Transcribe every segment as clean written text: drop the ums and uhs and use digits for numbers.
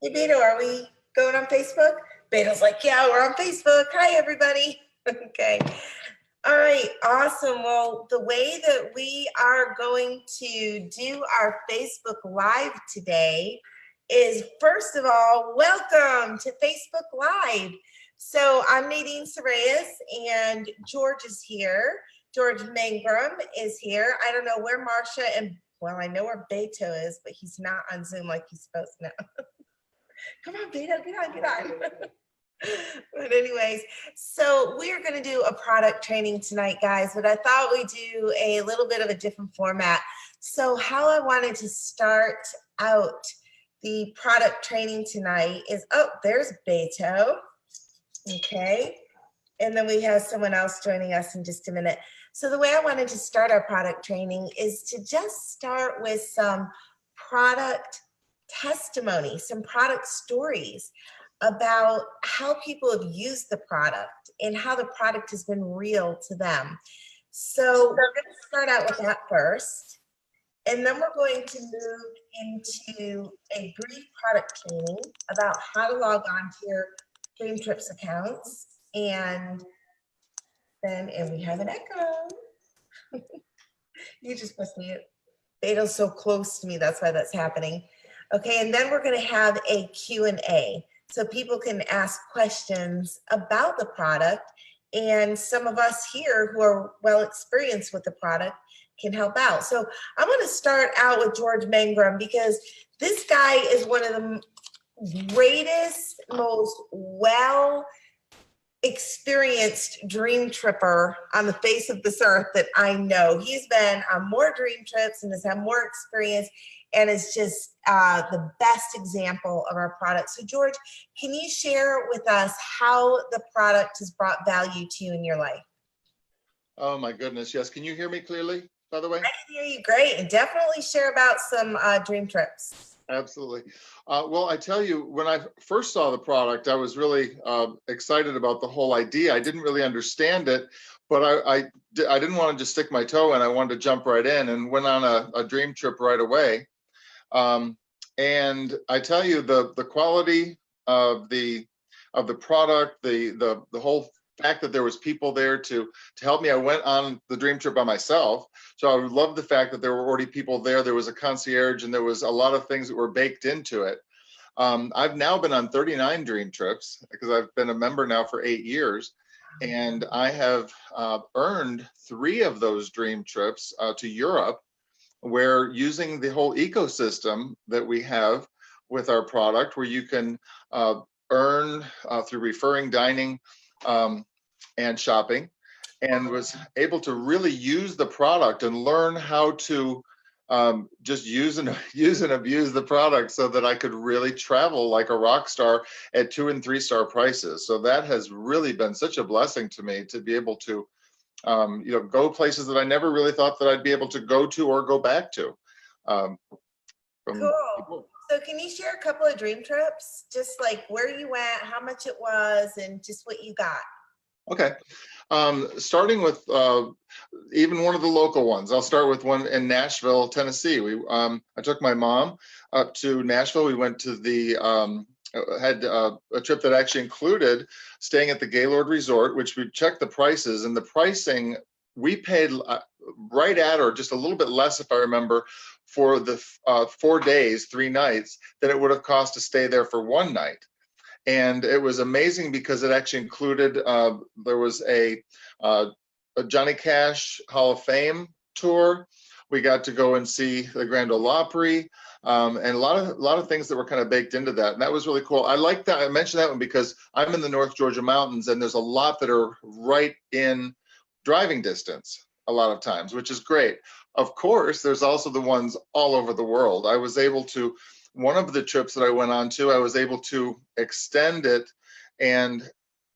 Hey, Beto, are we going on Facebook? Beto's like, yeah, we're on Facebook. Hi, everybody. Okay. All right, awesome. Well, the way that we are going to do our Facebook Live today is, first of all, welcome to Facebook Live. So I'm Nadine Sarayas, and George is here. George Mangrum is here. I don't know where Marcia and, well, I know where Beto is, but he's not on Zoom like he's supposed to know. Come on, Beto, get on. But anyways, so we are going to do a product training tonight, guys, but I thought we'd do a little bit of a different format. So how I wanted to start out the product training tonight is, oh, there's Beto. Okay. And then we have someone else joining us in just a minute. So the way I wanted to start our product training is to just start with some product testimony, some product stories about how people have used the product and how the product has been real to them. So we're going to start out with that first, and then we're going to move into a brief product training about how to log on to your DreamTrips accounts, and we have an echo. You just must mute. Beto's so close to me, that's why that's happening. Okay, and then we're going to have a Q&A. So people can ask questions about the product, and some of us here who are well experienced with the product can help out. So I'm going to start out with George Mangrum, because this guy is one of the greatest, most well experienced dream tripper on the face of this earth that I know. He's been on more dream trips and has had more experience, and is just the best example of our product. So George, can you share with us how the product has brought value to you in your life? Oh my goodness, yes. Can you hear me clearly, by the way? I can hear you great, and definitely share about some dream trips. Absolutely. Well, I tell you, when I first saw the product, I was really excited about the whole idea. I didn't really understand it, but I didn't want to just stick my toe in. I wanted to jump right in and went on a dream trip right away. And I tell you, the quality of the product, the whole fact that there was people there to help me. I went on the dream trip by myself, so I love the fact that there were already people there. There was a concierge, and there was a lot of things that were baked into it. I've now been on 39 dream trips because I've been a member now for 8 years, and I have earned 3 of those dream trips to Europe, where using the whole ecosystem that we have with our product, where you can earn through referring, dining, and shopping, and was able to really use the product and learn how to just use and abuse the product so that I could really travel like a rock star at 2- and 3-star prices. So that has really been such a blessing to me, to be able to go places that I never really thought that I'd be able to go to or go back to. Cool. So can you share a couple of dream trips, just like where you went, how much it was, and just what you got? Okay. Starting with even one of the local ones. I'll start with one in Nashville, Tennessee. I took my mom up to Nashville. We went to had a trip that actually included staying at the Gaylord Resort, which we checked the prices, and the pricing we paid right at, or just a little bit less, if I remember, for the 4 days, 3 nights, than it would have cost to stay there for 1 night. And it was amazing because it actually included, there was a Johnny Cash Hall of Fame tour. We got to go and see the Grand Ole Opry, and a lot of things that were kind of baked into that. And that was really cool. I like that. I mentioned that one because I'm in the North Georgia mountains, and there's a lot that are right in driving distance a lot of times, which is great. Of course, there's also the ones all over the world. I was able to, one of the trips that I went on to, I was able to extend it, and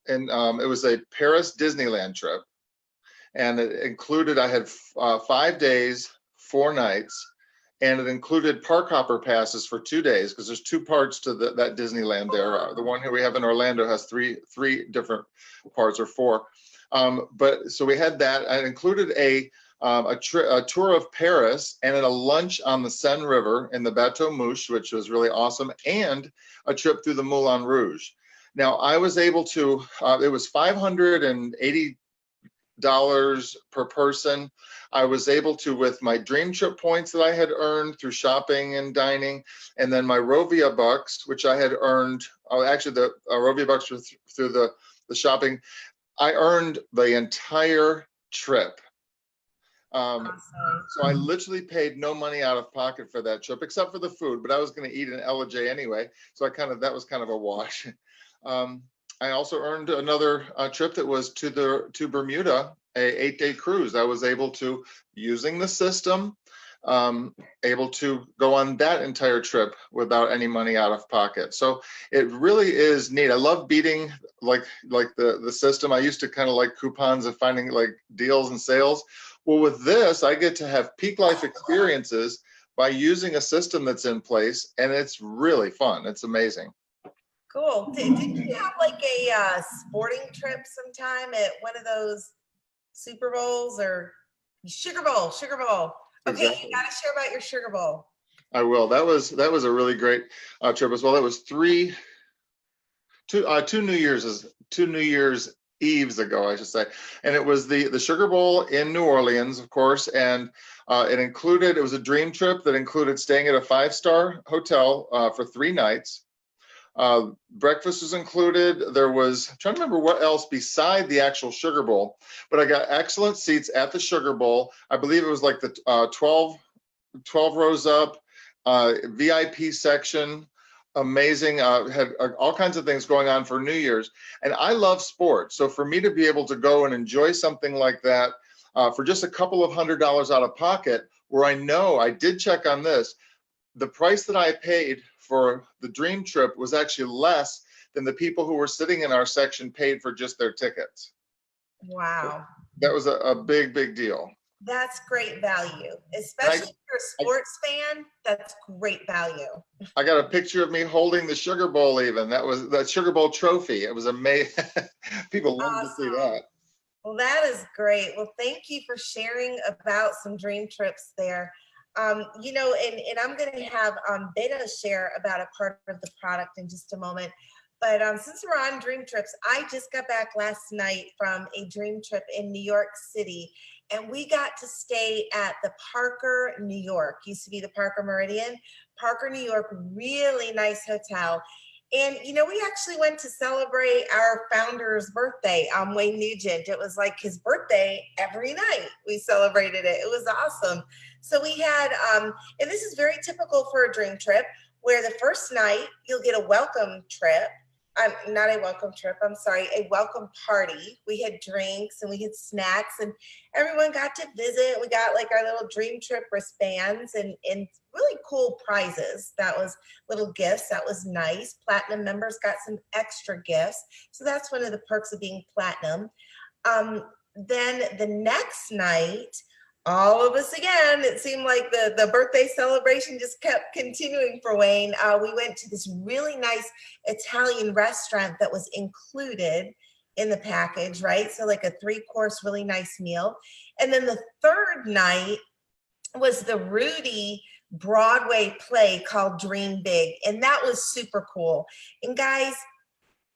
it was a Paris Disneyland trip, and it included, I had 5 days, 4 nights, and it included park hopper passes for 2 days, because there's 2 parts to that Disneyland there. The one here we have in Orlando has three different parts, or 4. But so we had that. I included a a tour of Paris, and a lunch on the Seine River in the Bateau Mouche, which was really awesome, and a trip through the Moulin Rouge. Now, I was able to, it was $580 per person. I was able to, with my Dream Trip points that I had earned through shopping and dining, and then my Rovia bucks, which I had earned, actually the Rovia bucks were through the shopping. I earned the entire trip. Awesome. So I literally paid no money out of pocket for that trip, except for the food, but I was going to eat an LJ anyway. So that was kind of a wash. I also earned another trip that was to Bermuda, a 8-day cruise. I was able to, using the system, able to go on that entire trip without any money out of pocket. So it really is neat. I love beating like the system. I used to kind of like coupons and finding like deals and sales. Well, with this, I get to have peak life experiences by using a system that's in place, and it's really fun. It's amazing. Cool. Did you have like a sporting trip sometime at one of those Super Bowls or Sugar Bowl? Okay, Exactly. you got to share about your Sugar Bowl. I will. That was a really great trip as well. That was two New Year's Eves ago, I should say, and it was the Sugar Bowl in New Orleans, of course, and it was a dream trip that included staying at a 5-star hotel for 3 nights. Breakfast was included. There was, I'm trying to remember what else beside the actual Sugar Bowl, but I got excellent seats at the Sugar Bowl. I believe it was like the 12 rows up, VIP section. Amazing. Had all kinds of things going on for New Year's. And I love sports. So for me to be able to go and enjoy something like that for just a couple of $100s out of pocket, where I know, I did check on this, the price that I paid for the Dream Trip was actually less than the people who were sitting in our section paid for just their tickets. Wow. That was a big, big deal. That's great value, especially if you're a sports fan. That's great value. I got a picture of me holding the Sugar Bowl even. That was the Sugar Bowl trophy. It was amazing. People love to see that. Well, that is great. Well, thank you for sharing about some dream trips there. You know, and I'm going to have Beto share about a part of the product in just a moment. But since we're on dream trips, I just got back last night from a dream trip in New York City, and we got to stay at the Parker, New York. Used to be the Parker Meridian. Parker, New York, really nice hotel. And, you know, we actually went to celebrate our founder's birthday, Wayne Nugent. It was like his birthday every night. We celebrated it. It was awesome. So we had, and this is very typical for a dream trip, where the first night you'll get a welcome trip. Not a welcome trip, I'm sorry, a welcome party. We had drinks and we had snacks and everyone got to visit. We got like our little dream trip wristbands and really cool prizes. That was little gifts. That was nice. Platinum members got some extra gifts. So that's one of the perks of being platinum. Then the next night, all of us again, it seemed like the birthday celebration just kept continuing for Wayne. We went to this really nice Italian restaurant that was included in the package, right? So like a 3-course, really nice meal. And then the third night was the Rudy Broadway play called Dream Big. And that was super cool. And guys,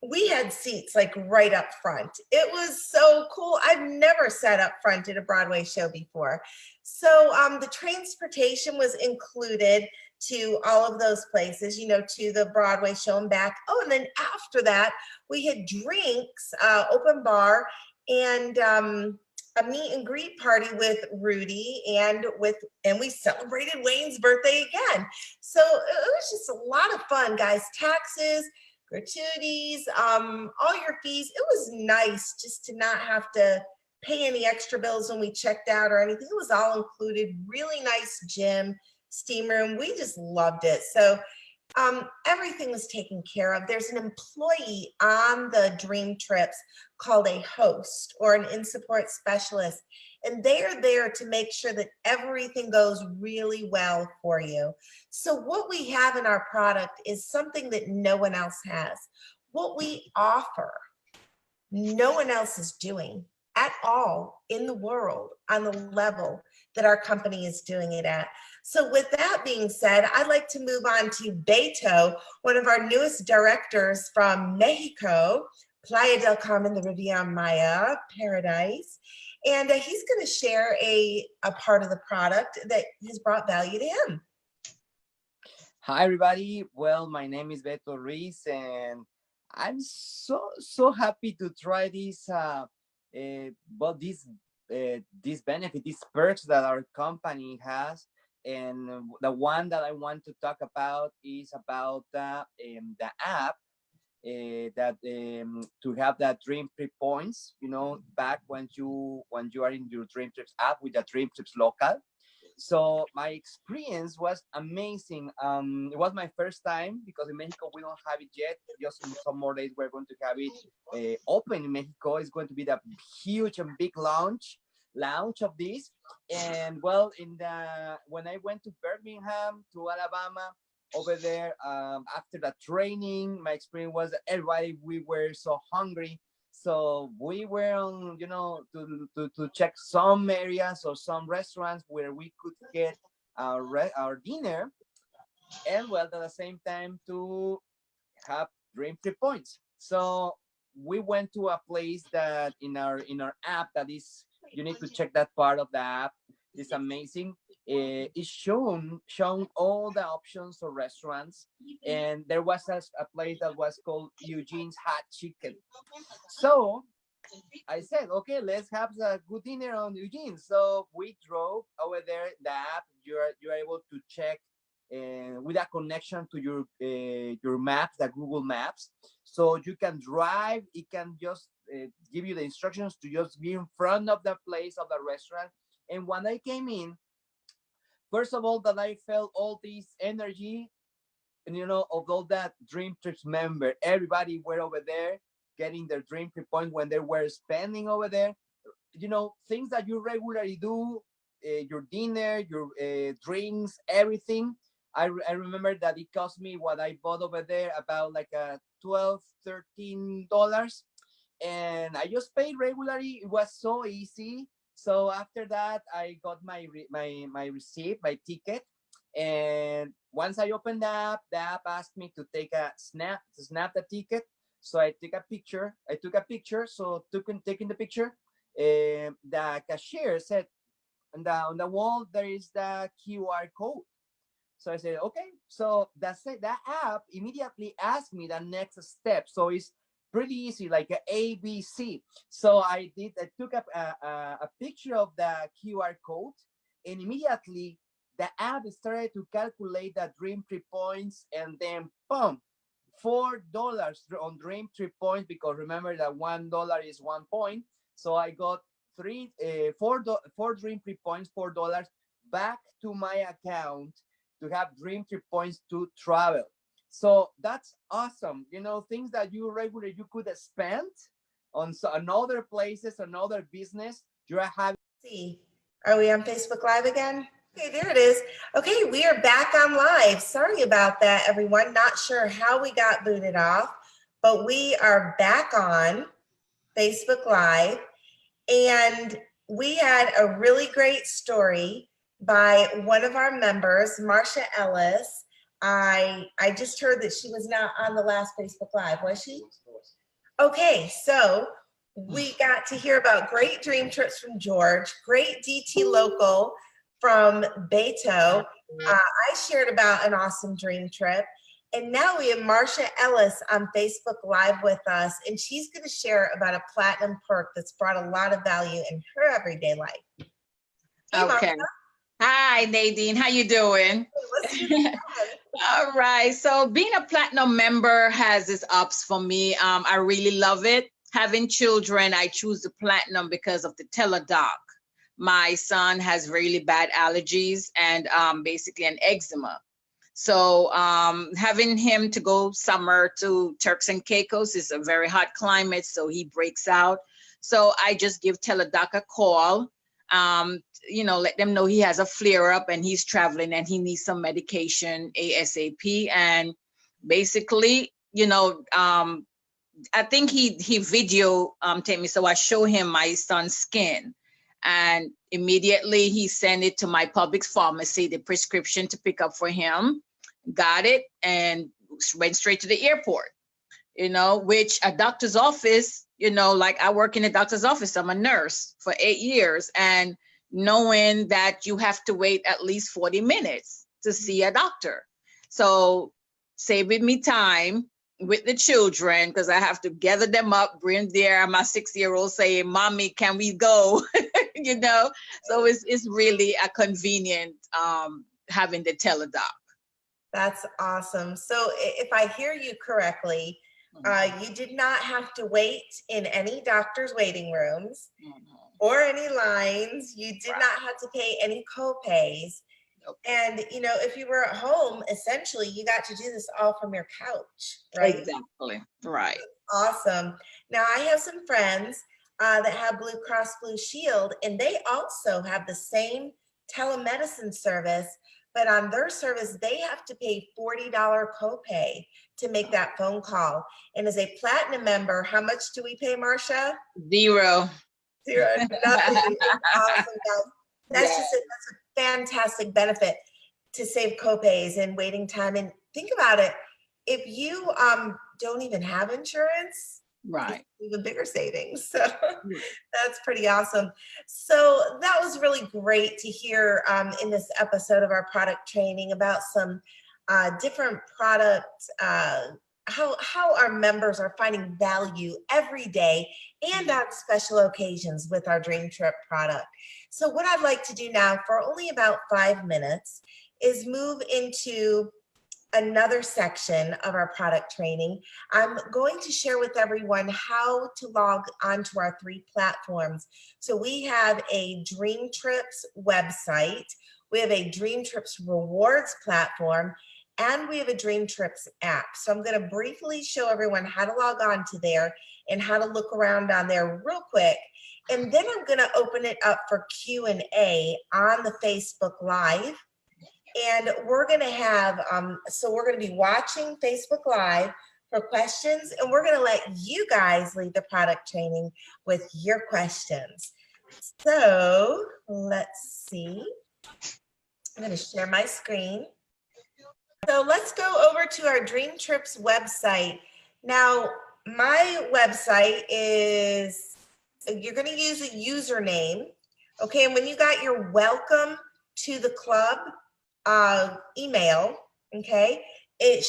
we had seats like right up front. It was so cool. I've never sat up front at a Broadway show before. So the transportation was included to all of those places, you know, to the Broadway show and back. Oh, and then after that, we had drinks, open bar, and a meet and greet party with Rudy, and we celebrated Wayne's birthday again. So it was just a lot of fun, guys. Taxes, gratuities, all your fees. It was nice just to not have to pay any extra bills when we checked out or anything. It was all included. Really nice gym, steam room. We just loved it. So everything was taken care of. There's an employee on the dream trips called a host or an in-support specialist, and they are there to make sure that everything goes really well for you. So what we have in our product is something that no one else has. What we offer, no one else is doing. at all in the world on the level that our company is doing it at. So with that being said, I'd like to move on to Beto, one of our newest directors from Mexico, Playa del Carmen, the Riviera Maya paradise. And he's going to share a part of the product that has brought value to him. Hi, everybody. Well, my name is Beto Ruiz, and I'm so happy to try this. This benefit, these perks that our company has, and the one that I want to talk about is about the app. That to have that DreamTrips points, back when you are in your DreamTrips app with the DreamTrips local. So my experience was amazing. It was my first time because in Mexico we don't have it yet. Just in some more days we're going to have it open in Mexico. It's going to be the huge and big launch of this. And well, when I went to Birmingham, to Alabama, over there, after the training, my experience was that we were so hungry. So we were on, to check some areas or some restaurants where we could get our dinner, and well, at the same time to have DreamTrips points. So we went to a place that in our app that is, you need to check that part of the app. It's amazing. It's shown all the options for restaurants, and there was a place that was called Eugene's Hot Chicken. So I said, okay, let's have a good dinner on Eugene. So we drove over there. The app, you're able to check with a connection to your maps, the Google Maps. So you can drive. It can just give you the instructions to just be in front of the place of the restaurant. And when I came in, first of all, that I felt all this energy, and of all that DreamTrips member, everybody were over there getting their DreamTrips point when they were spending over there. Things that you regularly do, your dinner, your drinks, everything. I remember that it cost me what I bought over there about like $12, $13, and I just paid regularly. It was so easy. So after that, I got my receipt, my ticket, and once I opened the app asked me to take a snap the ticket. So I took a picture. So taking the picture, the cashier said, on the wall there is the QR code. So I said, okay. So that's it. That app immediately asked me the next step. So it's pretty easy, like a ABC. So I took up a picture of the QR code, and immediately the app started to calculate the DreamTrips points, and then boom, $4 on DreamTrips points, because remember that $1 is 1 point. So I got four DreamTrips points, $4 back to my account to have DreamTrips points to travel. So that's awesome. Things that you could have spent on other places, on other business. You are having. See, are we on Facebook Live again? Okay, there it is. Okay, we are back on live. Sorry about that, everyone. Not sure how we got booted off, but we are back on Facebook Live. And we had a really great story by one of our members, Marsha Ellis. I just heard that she was not on the last Facebook Live, was she? Okay, so we got to hear about great dream trips from George, great DT local from Beto. I shared about an awesome dream trip. And now we have Marsha Ellis on Facebook Live with us, and she's going to share about a platinum perk that's brought a lot of value in her everyday life. Hey, okay. Marsha. Hi, Nadine. How you doing? All right. So being a platinum member has its ups for me. I really love it. Having children, I choose the platinum because of the teledoc. My son has really bad allergies and basically an eczema. So having him to go summer to Turks and Caicos is a very hot climate, so he breaks out. So I just give teledoc a call. Let them know he has a flare up and he's traveling and he needs some medication ASAP. And basically, I think he video take me, so I show him my son's skin, and immediately he sent it to my Publix pharmacy, the prescription to pick up for him, got it, and went straight to the airport. Which a doctor's office, like I work in a doctor's office, I'm a nurse for 8 years, and knowing that you have to wait at least 40 minutes to see a doctor. So saving me time with the children, because I have to gather them up, bring there. My 6-year-old saying, "Mommy, can we go?" So it's really a convenient having the teledoc. That's awesome. So if I hear you correctly, you did not have to wait in any doctor's waiting rooms or any lines. You did not have to pay any co-pays. Nope. And, if you were at home, essentially, you got to do this all from your couch, right? Exactly. Right. Awesome. Now, I have some friends that have Blue Cross Blue Shield, and they also have the same telemedicine service, but on their service, they have to pay $40 copay to make that phone call. And as a platinum member, how much do we pay, Marcia? Zero. Nothing. Awesome. That's just that's a fantastic benefit to save copays and waiting time. And think about it, if you don't even have insurance, right, even bigger savings. So that's pretty awesome. So that was really great to hear in this episode of our product training about some different products, how our members are finding value every day and on special occasions with our Dream Trip product. So what I'd like to do now for only about 5 minutes is move into another section of our product training. I'm going to share with everyone how to log onto our 3 platforms. So we have a DreamTrips website, we have a DreamTrips rewards platform, and we have a DreamTrips app. So I'm going to briefly show everyone how to log on to there and how to look around on there real quick. And then I'm going to open it up for Q&A on the Facebook Live. And we're going to have, so we're going to be watching Facebook Live for questions, and we're going to let you guys lead the product training with your questions. So let's see. I'm going to share my screen. So let's go over to our DreamTrips website. Now, my website is, you're going to use a username, okay? And when you got your welcome to the club email, okay, it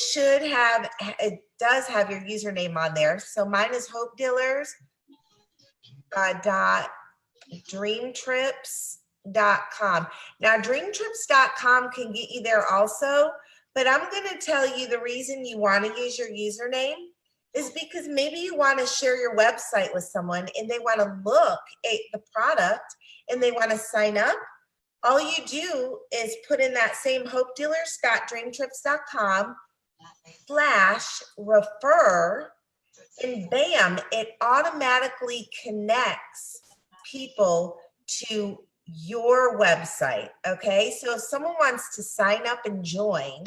does have your username on there. So mine is hopedealers.dreamtrips.com. Now, dreamtrips.com can get you there also, but I'm going to tell you the reason you want to use your username is because maybe you want to share your website with someone and they want to look at the product and they want to sign up. All you do is put in that same hopedealers.dreamtrips.com/refer, and bam, it automatically connects people to your website, okay? So if someone wants to sign up and join,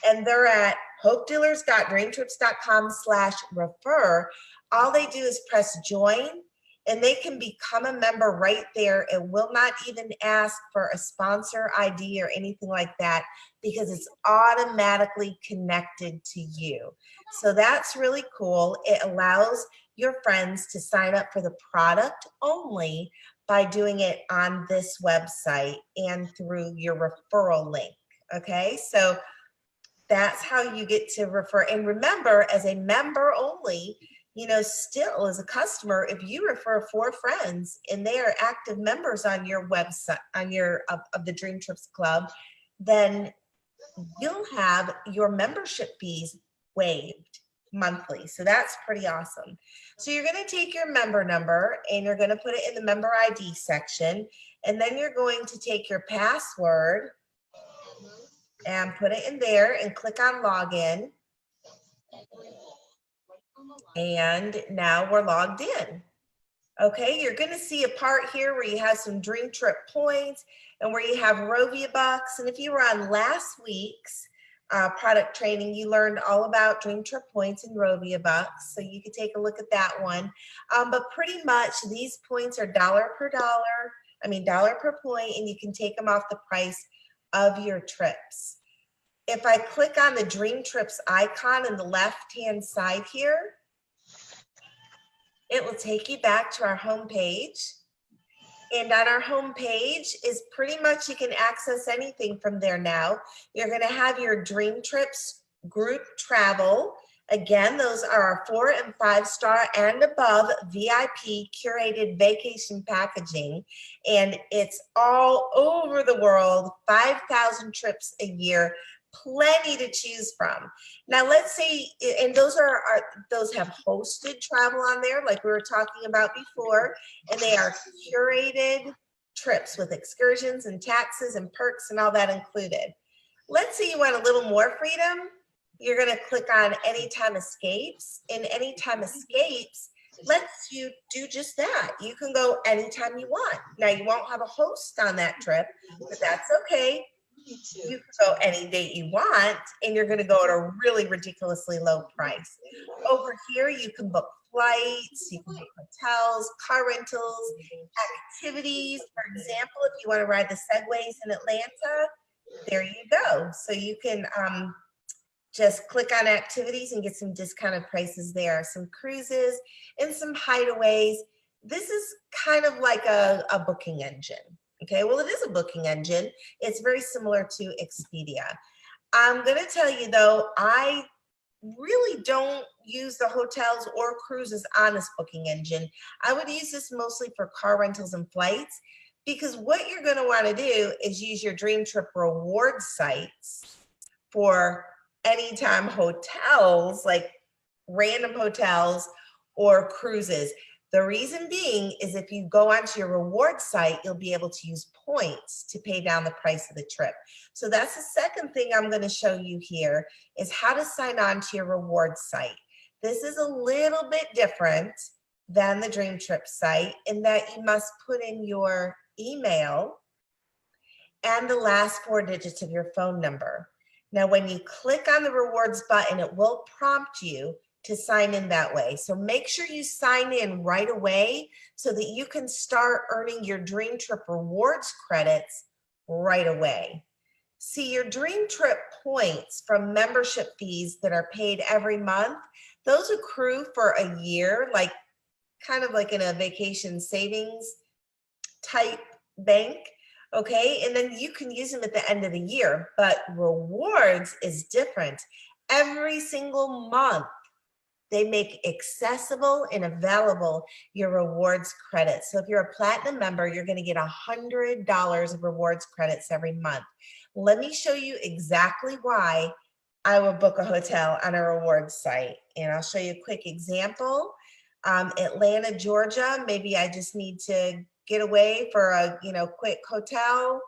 and they're at hopedealers.dreamtrips.com/refer, all they do is press join, and they can become a member right there. It will not even ask for a sponsor ID or anything like that because it's automatically connected to you. So that's really cool. It allows your friends to sign up for the product only by doing it on this website and through your referral link, okay? So that's how you get to refer. And remember, as a member only, still as a customer, if you refer 4 friends and they are active members on your website, on your of the DreamTrips Club, then you'll have your membership fees waived monthly. So that's pretty awesome. So you're going to take your member number and you're going to put it in the member ID section, and then you're going to take your password and put it in there and click on login. And now we're logged in. Okay, you're going to see a part here where you have some Dream Trip points and where you have Rovia bucks. And if you were on last week's product training, you learned all about Dream Trip points and Rovia bucks. So you could take a look at that one. But pretty much these points are dollar per point, and you can take them off the price of your trips. If I click on the DreamTrips icon on the left-hand side here, it will take you back to our home page. And on our home page is pretty much, you can access anything from there now. You're going to have your DreamTrips group travel. Again, those are our 4- and 5-star and above VIP curated vacation packaging. And it's all over the world, 5,000 trips a year, plenty to choose from. Now let's say, and those have hosted travel on there like we were talking about before, and they are curated trips with excursions and taxes and perks and all that included. Let's say you want a little more freedom. You're going to click on Anytime Escapes, and Anytime Escapes lets you do just that. You can go anytime you want. Now you won't have a host on that trip, but that's okay. You can go any date you want, and you're going to go at a really ridiculously low price. Over here, you can book flights, you can book hotels, car rentals, activities. For example, if you want to ride the Segways in Atlanta, there you go. So you can just click on activities and get some discounted prices there. Some cruises and some hideaways. This is kind of like a booking engine. Okay, well, it is a booking engine. It's very similar to Expedia. I'm going to tell you, though, I really don't use the hotels or cruises on this booking engine. I would use this mostly for car rentals and flights, because what you're going to want to do is use your Dream Trip reward sites for anytime hotels, like random hotels or cruises. The reason being is if you go onto your reward site, you'll be able to use points to pay down the price of the trip. So that's the second thing I'm going to show you here, is how to sign on to your reward site. This is a little bit different than the Dream Trip site in that you must put in your email and the last 4 digits of your phone number. Now, when you click on the rewards button, it will prompt you to sign in that way. So make sure you sign in right away so that you can start earning your Dream Trip rewards credits right away. See, your Dream Trip points from membership fees that are paid every month, those accrue for a year, like kind of like in a vacation savings type bank. Okay, and then you can use them at the end of the year, but rewards is different. Every single month, they make accessible and available your rewards credits. So if you're a platinum member, you're going to get $100 of rewards credits every month. Let me show you exactly why I would book a hotel on a rewards site. And I'll show you a quick example. Atlanta, Georgia, maybe I just need to get away for a quick hotel,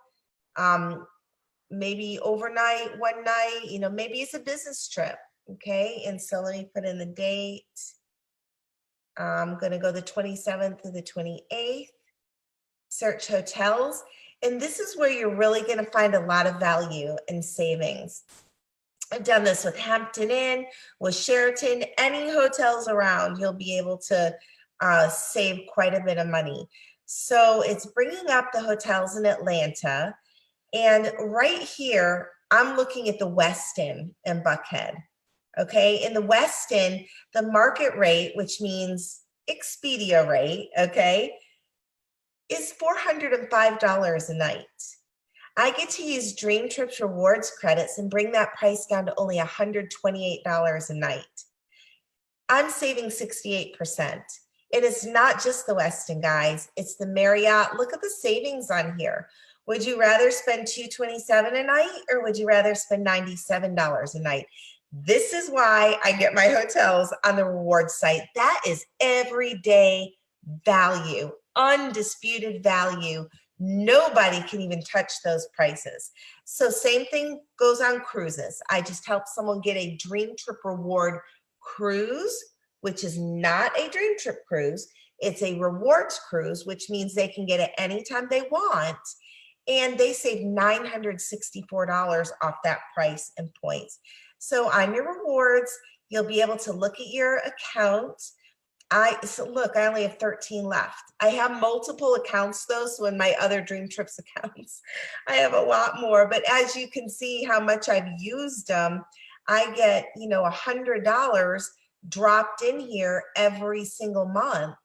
maybe overnight, one night, maybe it's a business trip. Okay, and so let me put in the date. I'm going to go the 27th to the 28th, search hotels. And this is where you're really going to find a lot of value and savings. I've done this with Hampton Inn, with Sheraton, any hotels around, you'll be able to save quite a bit of money. So it's bringing up the hotels in Atlanta. And right here, I'm looking at the Westin in Buckhead. Okay, in the Westin, the market rate, which means Expedia rate, okay, is $405 a night. I get to use Dream Trips rewards credits and bring that price down to only $128 a night. I'm saving 68%. And it's not just the Westin, guys. It's the Marriott. Look at the savings on here. Would you rather spend $227 a night, or would you rather spend $97 a night? This is why I get my hotels on the rewards site. That is everyday value, undisputed value. Nobody can even touch those prices. So same thing goes on cruises. I just helped someone get a Dream Trip reward cruise, which is not a Dream Trip cruise. It's a rewards cruise, which means they can get it anytime they want. and they saved $964 off that price and points. So on your rewards, you'll be able to look at your account. So look, I only have 13 left. I have multiple accounts though, so in my other DreamTrips accounts, I have a lot more. But as you can see how much I've used them, I get, you know, $100 dropped in here every single month,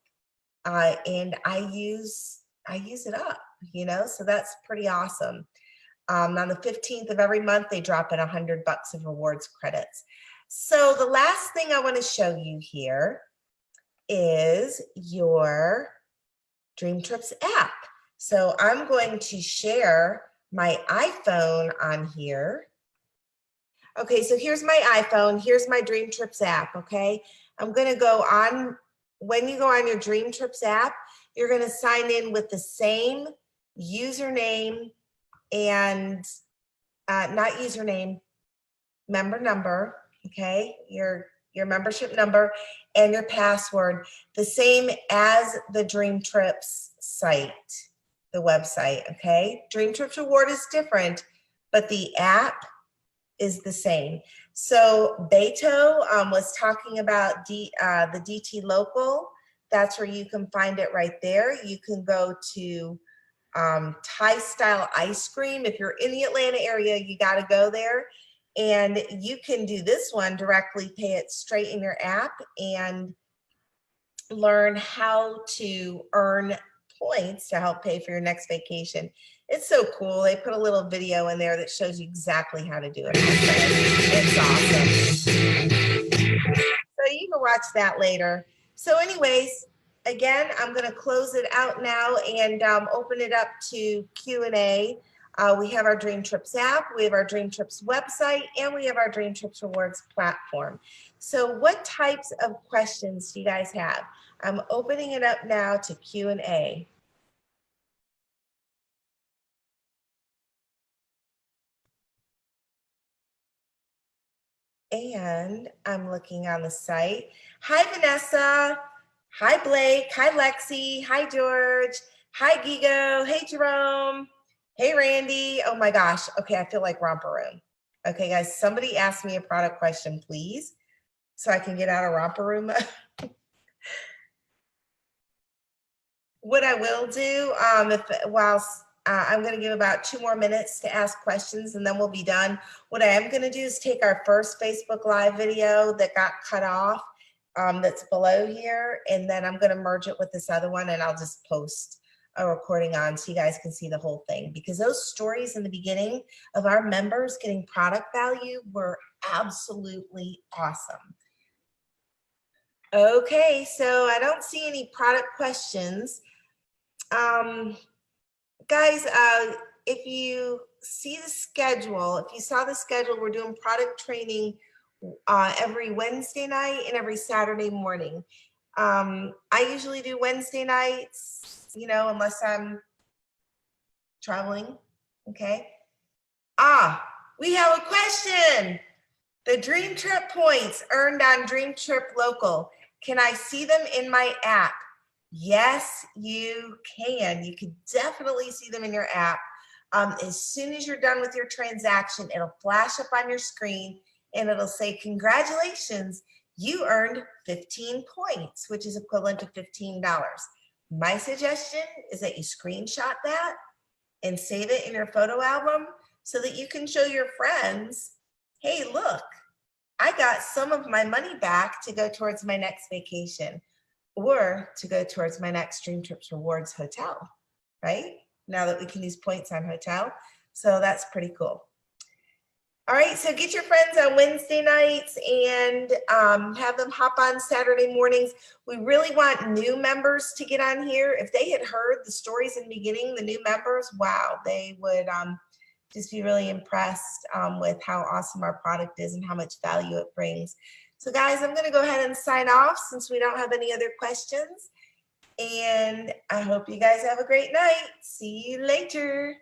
and I use it up, you know, so that's pretty awesome. On the 15th of every month, they drop in $100 of rewards credits. So the last thing I want to show you here is your DreamTrips app. So I'm going to share my iPhone on here. Okay, so here's my iPhone. Here's my DreamTrips app, okay? I'm going to go on, when you go on your DreamTrips app, you're going to sign in with the same username and not username, member number, okay? Your membership number and your password, the same as the DreamTrips site, the website, okay? DreamTrips Reward is different, but the app is the same. So Beto was talking about the DT Local. That's where you can find it right there. You can go to Thai Style Ice Cream. If you're in the Atlanta area, you got to go there. And you can do this one directly, pay it straight in your app and learn how to earn points to help pay for your next vacation. It's so cool. They put a little video in there that shows you exactly how to do it. It's awesome. So you can watch that later. So anyways, again, I'm going to close it out now and open it up to Q&A. We have our DreamTrips app, we have our DreamTrips website, and we have our DreamTrips Rewards platform. So what types of questions do you guys have? I'm opening it up now to Q&A. And I'm looking on the site. Hi, Vanessa. Hi, Blake. Hi, Lexi. Hi, George. Hi, Gigo. Hey, Jerome. Hey, Randy. Oh my gosh. Okay, I feel like Romper Room. Okay, guys, somebody ask me a product question, please, so I can get out of Romper Room. What I will do, I'm going to give about 2 more minutes to ask questions and then we'll be done. What I am going to do is take our first Facebook Live video that got cut off that's below here, and then I'm going to merge it with this other one and I'll just post a recording on so you guys can see the whole thing, because those stories in the beginning of our members getting product value were absolutely awesome. Okay, so I don't see any product questions. Guys, if you see the schedule, if you saw the schedule, we're doing product training every Wednesday night and every Saturday morning. I usually do Wednesday nights, you know, unless I'm traveling, okay? We have a question. The Dream Trip points earned on Dream Trip Local, can I see them in my app? Yes, you can. You can definitely see them in your app. As soon as you're done with your transaction, it'll flash up on your screen and it'll say, congratulations, you earned 15 points, which is equivalent to $15. My suggestion is that you screenshot that and save it in your photo album so that you can show your friends, hey, look, I got some of my money back to go towards my next vacation or to go towards my next DreamTrips Rewards hotel, right? Now that we can use points on hotel. So that's pretty cool. All right, so get your friends on Wednesday nights and have them hop on Saturday mornings. We really want new members to get on here. If they had heard the stories in the beginning, the new members, wow, they would just be really impressed with how awesome our product is and how much value it brings. So guys, I'm gonna go ahead and sign off since we don't have any other questions. And I hope you guys have a great night. See you later.